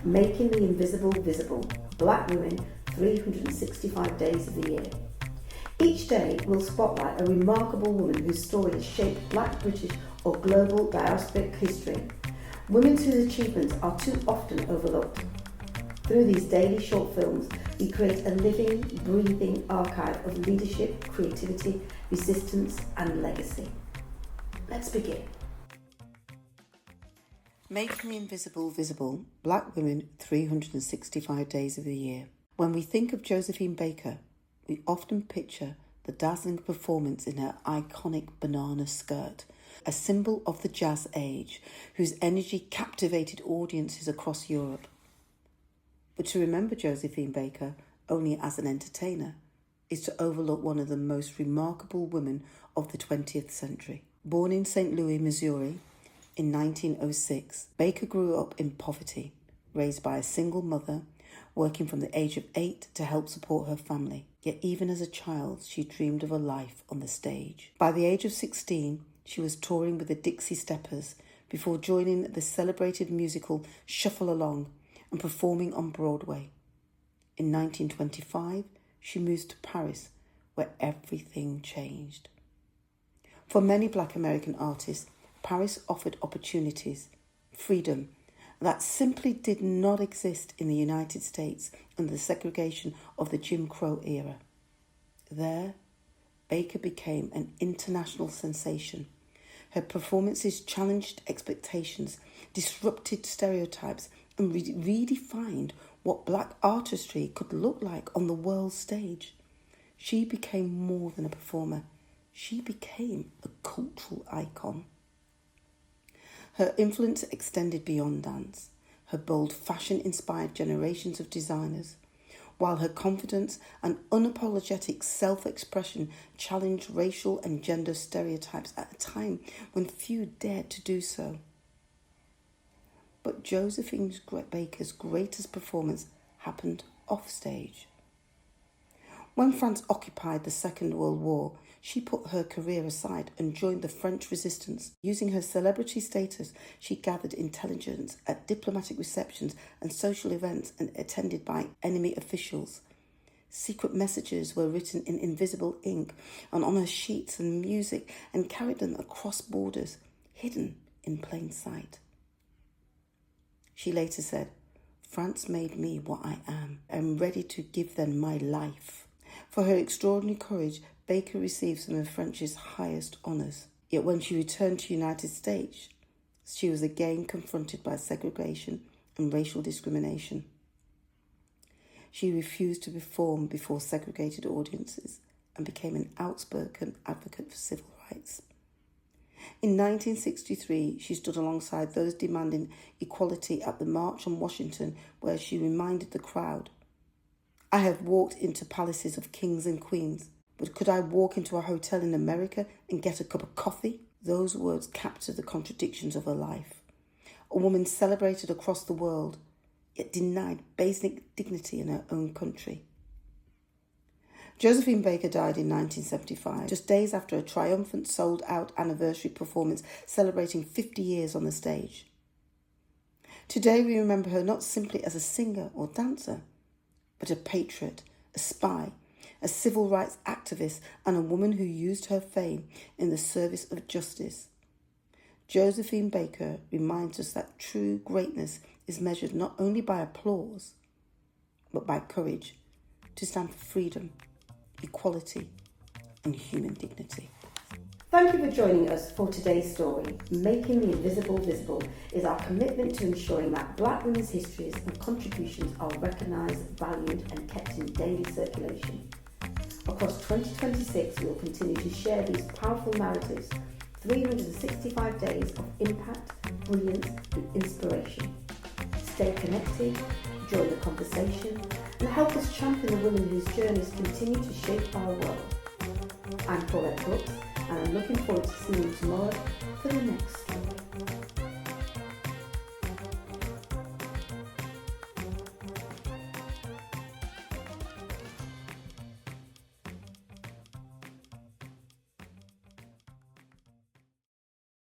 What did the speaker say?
Making the Invisible Visible, Black Women 365 Days of the Year. Each day will spotlight a remarkable woman whose story has shaped Black, British or global diasporic history. Women whose achievements are too often overlooked. Through these daily short films, we create a living, breathing archive of leadership, creativity, resistance and legacy. Let's begin. Making the Invisible Visible, Black Women 365 Days of the Year. When we think of Josephine Baker, we often picture the dazzling performance in her iconic banana skirt, a symbol of the jazz age, whose energy captivated audiences across Europe. But to remember Josephine Baker only as an entertainer is to overlook one of the most remarkable women of the 20th century. Born in St. Louis, Missouri, in 1906, Baker grew up in poverty, raised by a single mother, working from the age of 8 to help support her family. Yet even as a child, she dreamed of a life on the stage. By the age of 16, she was touring with the Dixie Steppers before joining the celebrated musical Shuffle Along and performing on Broadway. In 1925, she moved to Paris, where everything changed. For many Black American artists, Paris offered opportunities, freedom, that simply did not exist in the United States under the segregation of the Jim Crow era. There, Baker became an international sensation. Her performances challenged expectations, disrupted stereotypes, and redefined what Black artistry could look like on the world stage. She became more than a performer. She became a cultural icon. Her influence extended beyond dance. Her bold fashion inspired generations of designers, while her confidence and unapologetic self-expression challenged racial and gender stereotypes at a time when few dared to do so. But Josephine Baker's greatest performance happened offstage. When France occupied the Second World War, she put her career aside and joined the French resistance. Using her celebrity status, she gathered intelligence at diplomatic receptions and social events and attended by enemy officials. Secret messages were written in invisible ink and on her sheets and music and carried them across borders, hidden in plain sight. She later said, "France made me what I am. I'm ready to give them my life." For her extraordinary courage, Baker received some of French's highest honours. Yet when she returned to the United States, she was again confronted by segregation and racial discrimination. She refused to perform before segregated audiences and became an outspoken advocate for civil rights. In 1963, she stood alongside those demanding equality at the March on Washington, where she reminded the crowd, "I have walked into palaces of kings and queens, but could I walk into a hotel in America and get a cup of coffee?" Those words captured the contradictions of her life. A woman celebrated across the world, yet denied basic dignity in her own country. Josephine Baker died in 1975, just days after a triumphant sold-out anniversary performance celebrating 50 years on the stage. Today we remember her not simply as a singer or dancer, but a patriot, a spy, a civil rights activist, and a woman who used her fame in the service of justice. Josephine Baker reminds us that true greatness is measured not only by applause, but by courage to stand for freedom, equality, and human dignity. Thank you for joining us for today's story. Making the Invisible Visible is our commitment to ensuring that Black women's histories and contributions are recognised, valued, and kept in daily circulation. Across 2026, we will continue to share these powerful narratives, 365 days of impact, brilliance, and inspiration. Stay connected, join the conversation, and help us champion the women whose journeys continue to shape our world. I'm Paulette Brooks, and I'm looking forward to seeing you tomorrow for the next